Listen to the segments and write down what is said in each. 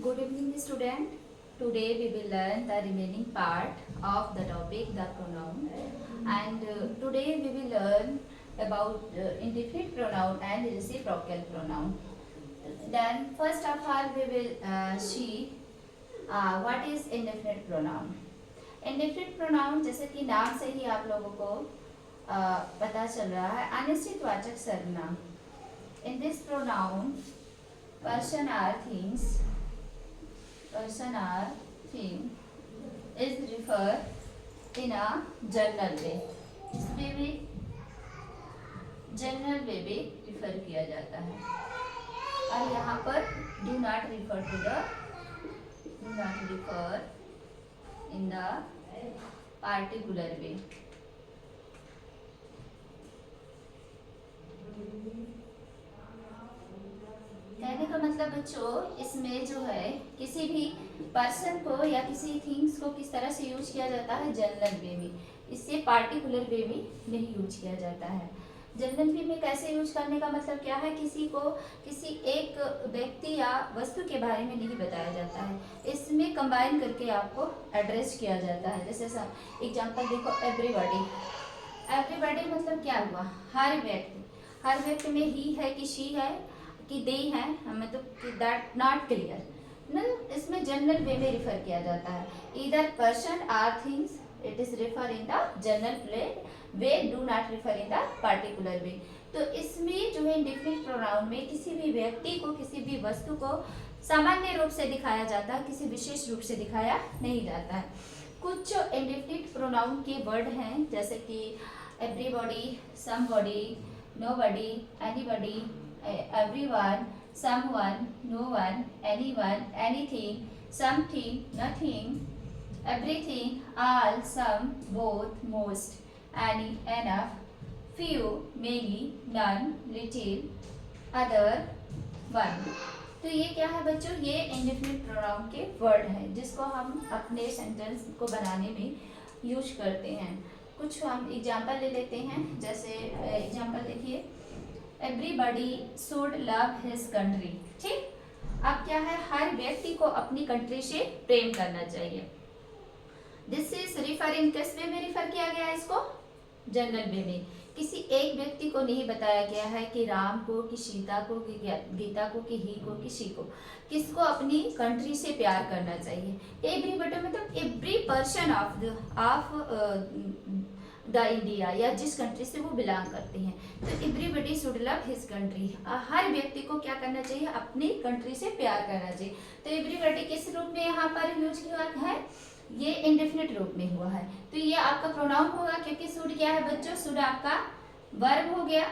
Good evening, student. Today we will learn the remaining part of the topic, the pronoun. And today we will learn about indefinite pronoun and reciprocal pronoun. Then first of all we will see what is indefinite pronoun. Indefinite pronoun जैसे कि नाम से ही आप लोगों को पता चल रहा है, अनिश्चितवाचक सर्वनाम. In this pronoun, person or things is referred in a general way. इसमें भी जनरल वे भी रिफर किया जाता है. और यहाँ पर do not refer in the particular way. कहने का मतलब बच्चों, इसमें जो है किसी भी पर्सन को या किसी थिंग्स को किस तरह से यूज किया जाता है, जनरल वे में. इससे पार्टिकुलर वे में नहीं यूज किया जाता है. जनरल वे में कैसे यूज करने का मतलब क्या है, किसी को किसी एक व्यक्ति या वस्तु के बारे में नहीं बताया जाता है, इसमें कंबाइन करके आपको एड्रेस किया जाता है. जैसे एग्जांपल देखो, एवरीबॉडी. एवरीबॉडी मतलब क्या हुआ, हर व्यक्ति में ही है कि शी है कि दे है, हमें तो दैट नॉट क्लियर ना. इसमें जनरल वे में रिफर किया जाता है. Either person or things it is refer in the general way, do not refer in the particular way. तो इसमें जो है इंडेफिनिट प्रोनाउन में किसी भी व्यक्ति को, किसी भी वस्तु को सामान्य रूप से दिखाया जाता है, किसी विशेष रूप से दिखाया नहीं जाता है. कुछ इंडेफिनिट प्रोनाउन के वर्ड हैं जैसे कि everybody, somebody, nobody, anybody, everyone, someone, no one, anyone, anything, something, nothing, everything, all, some, both, most, any, enough, few, many, none, little, other, one. तो ये क्या है बच्चों, ये इंडेफिनिट प्रोनाउन के वर्ड हैं जिसको हम अपने सेंटेंस को बनाने में यूज करते हैं. कुछ हम एग्जाम्पल ले लेते हैं. जैसे एग्जाम्पल देखिए, everybody should love his country. ठीक, अब क्या है, हर व्यक्ति को अपनी कंट्री से प्रेम करना चाहिए. दिस इज रिफरिंग, किस वे में रिफर किया गया है इसको, जनरल वे में. किसी एक व्यक्ति को नहीं बताया गया है कि राम को, कि सीता को, कि गीता को, कि ही को, किसी को, किसको अपनी कंट्री से प्यार करना चाहिए. एवरीबडी मतलब every person of the India, या जिस कंट्री से वो बिलोंग करते हैं. तो everybody should love his country, हर व्यक्ति को क्या करना चाहिए, अपनी कंट्री से प्यार करना चाहिए. तो एवरीबडी किस रूप में यहाँ पर यूज किया है, ये इंडेफिनिट रूप में हुआ है. तो ये आपका प्रोनाउन होगा, क्योंकि शुड क्या है बच्चों, शुड आपका वर्ब हो गया.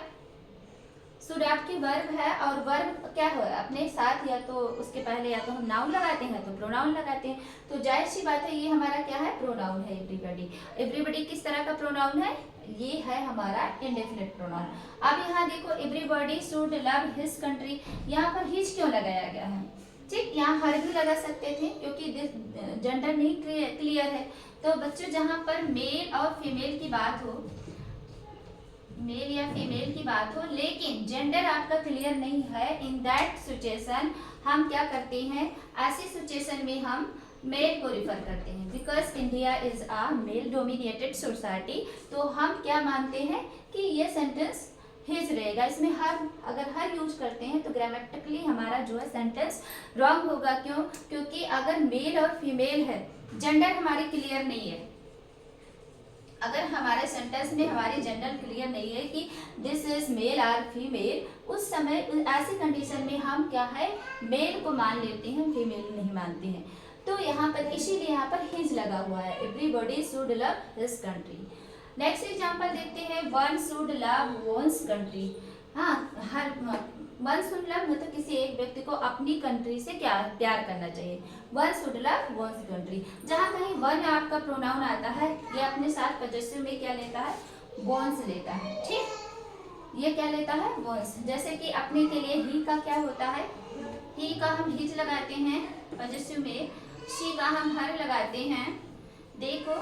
शुड आपकी वर्ब है, और वर्ब क्या है अपने साथ, या तो उसके पहले या तो हम नाउन लगाते हैं तो प्रोनाउन लगाते हैं. तो जाहिर सी बात है, ये हमारा क्या है, प्रोनाउन है एवरीबडी. एवरीबडी किस तरह का प्रोनाउन है, ये है हमारा इंडेफिनिट प्रोनाउन. अब यहाँ देखो, everybody should love his country, यहाँ पर हिज क्यों लगाया गया है. ठीक, यहाँ हर भी लगा सकते थे क्योंकि जेंडर नहीं क्लियर है. तो बच्चों, जहाँ पर मेल और फीमेल की बात हो, मेल या फीमेल की बात हो, लेकिन जेंडर आपका क्लियर नहीं है, इन दैट सिचुएशन हम क्या करते हैं, ऐसी सिचुएशन में हम मेल को रिफर करते हैं. Because India is a male dominated society. तो हम क्या मानते हैं कि ये सेंटेंस हिज रहेगा. इसमें अगर हर यूज करते हैं तो ग्रामेटिकली हमारा जो है सेंटेंस रॉन्ग होगा. क्यों, क्योंकि अगर मेल और फीमेल है, जेंडर हमारी क्लियर नहीं है, अगर हमारे सेंटेंस में हमारी जेंडर क्लियर नहीं है कि दिस इज मेल और फीमेल, उस समय ऐसी कंडीशन में हम क्या है, मेल को मान लेते हैं, फीमेल नहीं मानते हैं. तो यहाँ पर इसीलिए यहाँ पर हिज लगा हुआ है. Everybody should love his country. Next example देखते हैं, one should love one's country. हाँ, हर वन शुड लव मतलब किसी एक व्यक्ति को अपनी कंट्री से क्या प्यार करना चाहिए. One should love one's country. जहाँ कहीं वन आपका प्रोनाउन आता है, ये अपने साथ पजेसिव में क्या लेता है, वन्स लेता है. ठीक, ये क्या लेता है, वन्स. जैसे कि अपने के लिए ही का क्या होता है, ही का हम हिज लगाते हैं पजेसिव में, शी का हम हर लगाते हैं, दे को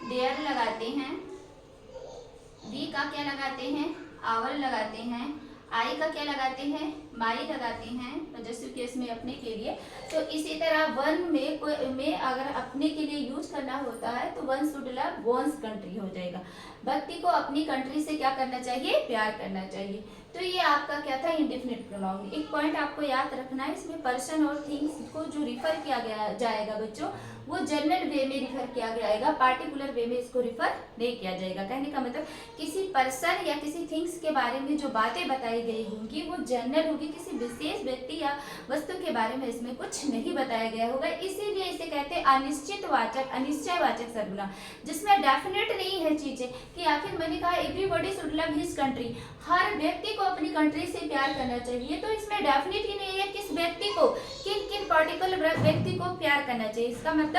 देयर लगाते हैं, वी का क्या लगाते हैं, आवर लगाते हैं, आई का क्या लगाते हैं, माई लगाते हैं पॉजेसिव केस में अपने के लिए। तो इसी तरह वन में अगर अपने के लिए यूज करना होता है तो one should love one's country हो जाएगा। व्यक्ति को अपनी कंट्री से क्या करना चाहिए, प्यार करना चाहिए। तो ये आपका क्या था, इंडेफिनिट प्रोनाउन। एक पॉइंट आपको याद रखना है, इसमें पर्सन और थिंग्स को जो रिफर किया गया जाएगा बच्चों, वो जनरल वे में रिफर किया जाएगा, पार्टिकुलर वे में इसको रिफर नहीं किया जाएगा। कहने का मतलब किसी पर्सन या किसी थिंग्स के बारे में जो बातें बताई गई होंगी वो जनरल होगी, किसी विशेष व्यक्ति या वस्तु के बारे में इसमें कुछ नहीं बताया गया होगा। इसीलिए इसे कहते हैं अनिश्चितवाचक, अनिश्चयवाचक सर्वनाम, जिसमें डेफिनेट नहीं है चीजें कि आखिर मैंने कहा everybody should love his country, हर व्यक्ति को अपनी कंट्री से प्यार करना चाहिए। तो इसमें डेफिनेट ही नहीं है किस व्यक्ति को, किन किन पर्टिकुलर व्यक्ति को प्यार करना चाहिए। इसका मतलब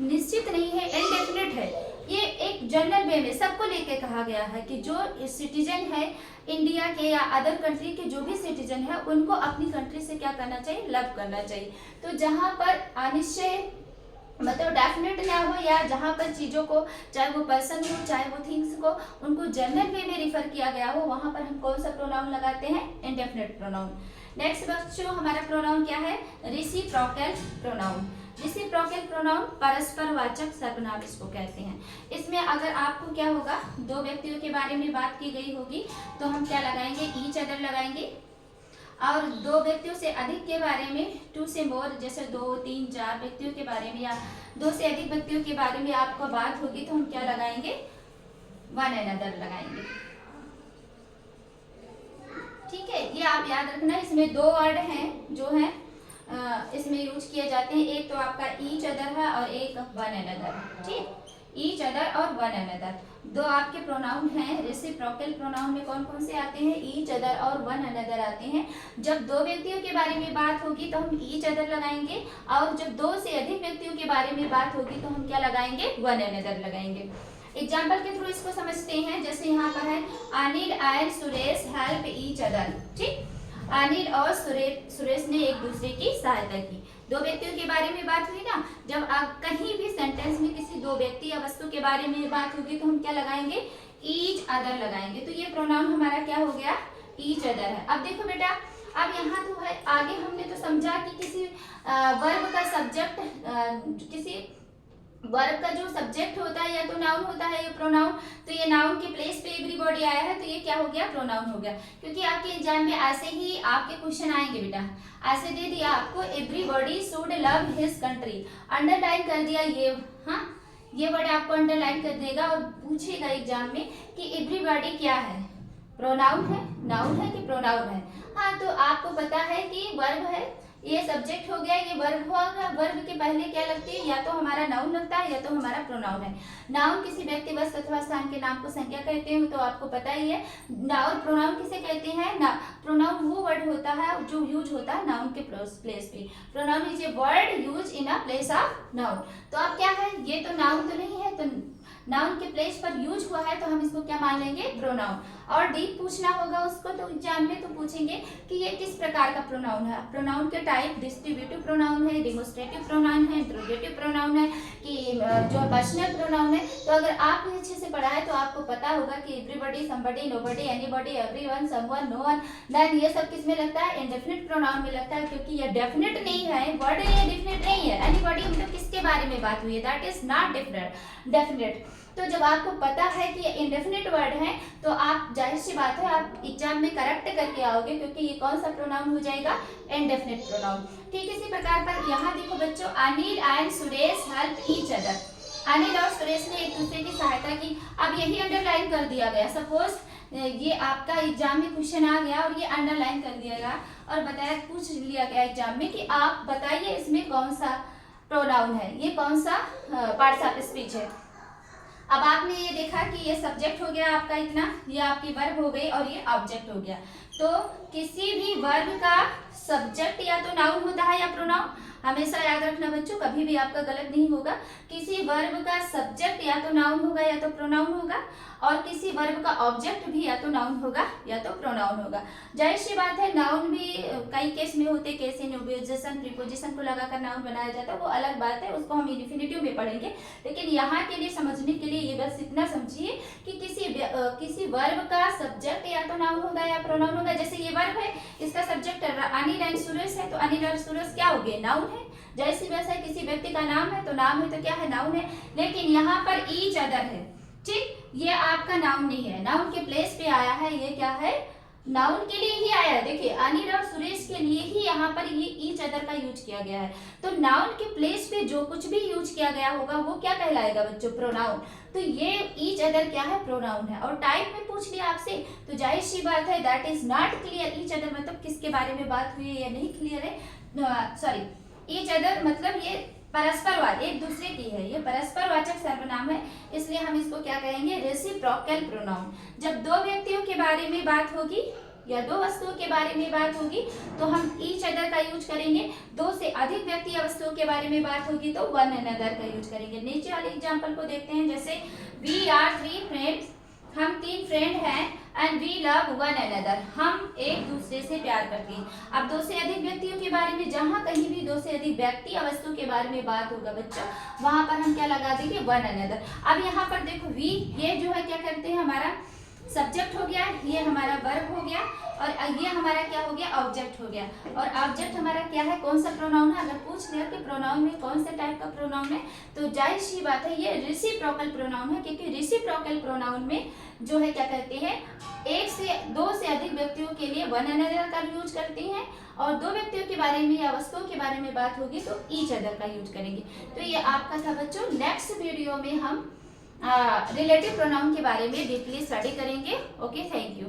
निश्चित नहीं है, इनडेफिनेट है। ये एक जनरल वे में सबको लेके कहा गया है कि जो सिटीजन है इंडिया के या अदर कंट्री के, जो भी सिटीजन है उनको अपनी कंट्री से क्या करना चाहिए, लव करना चाहिए। तो जहां पर अनिश्चय मतलब डेफिनेट ना हो, या जहां पर चीजों को, चाहे वो पर्सन हो चाहे वो थिंग्स को, उनको जनरल वे में रिफर किया गया हो, वहां पर हम कौन सा प्रोनाउन लगाते हैं, इंडेफिनिट प्रोनाउन। नेक्स्ट बच्चों हमारा प्रोनाउन क्या है, रेसिप्रोकल प्रोनाउन। रेसिप्रोकल प्रोनाउन परस्परवाचक सर्वनाम इसको कहते हैं। इसमें अगर आपको क्या होगा, दो व्यक्तियों के बारे में बात की गई होगी तो हम क्या लगाएंगे, ईच अदर लगाएंगे। और दो व्यक्तियों से अधिक के बारे में, टू से मोर, जैसे 2, 3, 4 व्यक्तियों के बारे में या 2 से अधिक व्यक्तियों के बारे में आपको बात होगी तो हम क्या लगाएंगे, वन अनदर लगाएंगे। ठीक है, ये आप याद रखना। इसमें 2 वर्ड हैं जो हैं इसमें यूज किए जाते हैं, एक तो आपका ईच अदर है और एक वन अनदर। ठीक, ईच अदर और वन अनदर दो आपके प्रोनाउन हैं। रेसिप्रोकल प्रोनाउन में कौन कौन से आते हैं, ईच अदर और वन अनदर आते हैं। जब 2 व्यक्तियों के बारे में बात होगी तो हम ईच अदर लगाएंगे, और जब 2 से अधिक व्यक्तियों के बारे में बात होगी तो हम क्या लगाएंगे, वन अनदर लगाएंगे। एग्जाम्पल के थ्रू इसको समझते हैं। जैसे यहाँ पर है Anil and Suresh help each other. ठीक, अनिल और सुरेश ने एक दूसरे की सहायता की। 2 व्यक्तियों के बारे में बात हुई ना। जब आप कहीं भी सेंटेंस में किसी 2 व्यक्ति या वस्तु के बारे में बात होगी तो हम क्या लगाएंगे, ईच अदर लगाएंगे। तो ये प्रोनाउन हमारा क्या हो गया, ईच अदर है। अब देखो बेटा, अब यहाँ तो है, आगे हमने तो समझा कि किसी वर्ब का सब्जेक्ट, किसी वर्ब का जो सब्जेक्ट होता है या तो नाउन होता है, ये प्रोनाउन। तो ये नाउन के प्लेस पे एवरीबॉडी आया है तो ये क्या हो गया, प्रोनाउन हो गया। क्योंकि आपके एग्जाम में ऐसे ही आपके क्वेश्चन आएंगे बेटा। ऐसे दे दिया आपको, everybody should love his country, underline कर दिया ये, हाँ ये वर्ड आपको अंडरलाइन कर देगा और पूछेगा एग्जाम में कि एवरीबॉडी क्या है, प्रोनाउन है, नाउन है कि प्रोनाउन है। हाँ, तो आपको पता है कि वर्ब है, ये सब्जेक्ट हो गया, ये वर्ब होगा। वर्ब के पहले क्या लगती है, या तो हमारा नाउन लगता है या तो हमारा प्रोनाउन है। नाउन किसी व्यक्ति वस्तु अथवा स्थान के नाम को संज्ञा कहते हैं, तो आपको पता ही है। और प्रोनाउन किसे कहते हैं, ना प्रोनाउन वो वर्ड होता है जो यूज होता है नाउन के प्लेस पे। Pronoun is a word use in a place of noun. तो अब क्या है, ये तो नाउन तो नहीं है, तो नाउन के प्लेस पर यूज हुआ है तो हम इसको क्या मान लेंगे, प्रोनाउन। और डीप पूछना होगा उसको तो एग्जाम में, तो पूछेंगे कि ये किस प्रकार का प्रोनाउन है। प्रोनाउन के टाइप डिस्ट्रीब्यूटिव प्रोनाउन है, डेमोस्ट्रेटिव प्रोनाउन है, इंट्रोगेटिव प्रोनाउन है, कि जो पर्सनल प्रोनाउन है। तो अगर आपने अच्छे से पढ़ा है तो आपको पता होगा कि everybody, somebody, nobody, anybody, everyone, someone, no one, then ये सब किस में लगता है, इंडेफिनिट प्रोनाउन में लगता है। क्योंकि ये डेफिनेट नहीं है वर्ड, ये डेफिनेट नहीं है। एनीबॉडी मतलब किसके बारे में बात हुई है, दैट इज नॉट डेफिनेट। तो जब आपको पता है कि ये इंडेफिनिट वर्ड है तो आप, जाहिर सी बात है, आप एग्जाम में करेक्ट करके आओगे, क्योंकि ये कौन सा प्रोनाउन हो जाएगा, इंडेफिनिट प्रोनाउन। ठीक, इसी प्रकार पर यहाँ देखो बच्चों, Anil and Suresh help each other. Anil और सुरेश ने एक दूसरे की सहायता की। अब यही अंडरलाइन कर दिया गया। सपोज ये आपका एग्जाम में क्वेश्चन आ गया और ये अंडरलाइन कर दिया गया और बताया, पूछ लिया गया एग्जाम में कि आप बताइए इसमें कौन सा प्रोनाउन है, ये कौन सा पार्ट्स ऑफ स्पीच है। अब आपने ये देखा कि ये सब्जेक्ट हो गया आपका इतना, ये आपकी वर्ब हो गई और ये ऑब्जेक्ट हो गया। तो किसी भी वर्ब का सब्जेक्ट या तो नाउन होता है या प्रोनाउन। हमेशा याद रखना बच्चों, कभी भी आपका गलत नहीं होगा। किसी वर्ब का सब्जेक्ट या तो नाउन होगा या तो प्रोनाउन होगा, और किसी वर्ब का ऑब्जेक्ट भी या तो नाउन होगा या तो प्रोनाउन होगा। जाहिर सी बात है, नाउन भी कई केस में होते, कैसे न्यूबियोजेशन प्रीपोजिशन को लगाकर नाउन बनाया जाता है, वो अलग बात है, उसको हम इन्फिनेटिव में पढ़ेंगे। लेकिन यहाँ के लिए समझने के लिए ये बस इतना समझिए कि किसी वर्ब का सब्जेक्ट या तो नाउन होगा या प्रोनाउन होगा। जैसे ये वर्ब है, इसका सब्जेक्ट अनिल एंड सुरेश है, तो अनिल और सुरेश क्या हो गए, नाउन है। जैसी वैसे किसी व्यक्ति का नाम है तो नाम है तो क्या है, नाउन है। लेकिन यहाँ पर ईच अदर है, ठीक, ये आपका नाउन नहीं है, नाउन के प्लेस पे आया है। ये क्या है, नाउन के लिए ही आया है। देखिए अनिल और सुरेश के लिए ही यहाँ पर ये ईच अदर का यूज किया गया है। तो नाउन के प्लेस पे जो कुछ भी यूज किया गया होगा वो क्या कहलाएगा बच्चों, प्रोनाउन। तो ये ईच अदर क्या है, प्रोनाउन है। और टाइप में पूछ लिया आपसे तो जाहिर सी बात है, that is not clear. Each other मतलब किसके बारे में बात हुई है या नहीं क्लियर है, सॉरी, ईच अदर मतलब ये परस्परवाद, एक दूसरे की है, ये परस्परवाचक सर्वनाम है, इसलिए हम इसको क्या कहेंगे, रेसिप्रोकल प्रोनाउन। जब दो व्यक्तियों के बारे में बात होगी या दो वस्तुओं के बारे में बात होगी तो हम ईच अदर का यूज करेंगे। दो से अधिक व्यक्ति या वस्तुओं के बारे में बात होगी तो वन अनदर का यूज करेंगे। नीचे वाले एग्जांपल को देखते हैं, जैसे वी आर 3 फ्रेंड्स, हम 3 फ्रेंड हैं, and we love one another, हम एक दूसरे से प्यार करते हैं। अब दो से अधिक व्यक्तियों के बारे में, जहां कहीं भी दो से अधिक व्यक्ति या वस्तु के बारे में बात होगा बच्चों, वहां पर हम क्या लगा देंगे, वन अनदर। अब यहाँ पर देखो वी, ये जो है क्या करते हैं, हमारा सब्जेक्ट हो गया, ये हमारा वर्ब हो गया, और ये हमारा क्या हो गया, ऑब्जेक्ट हो गया। और ऑब्जेक्ट हमारा क्या है, कौन सा प्रोनाउन है। अगर पूछ लिया कि प्रोनाउन में कौन से टाइप का प्रोनाउन है, तो जाहिर सी बात है ये रेसिप्रोकल प्रोनाउन है, क्योंकि रेसिप्रोकल प्रोनाउन में जो है क्या करते हैं, एक से दो से अधिक व्यक्तियों के लिए वन अनदर का यूज करते हैं, और दो व्यक्तियों के बारे में या वस्तुओं के बारे में बात होगी तो ईच अदर का यूज करेंगे। तो ये आपका था बच्चों। नेक्स्ट वीडियो में हम रिलेटिव प्रोनाउन के बारे में डीपली स्टडी करेंगे। Okay, thank you.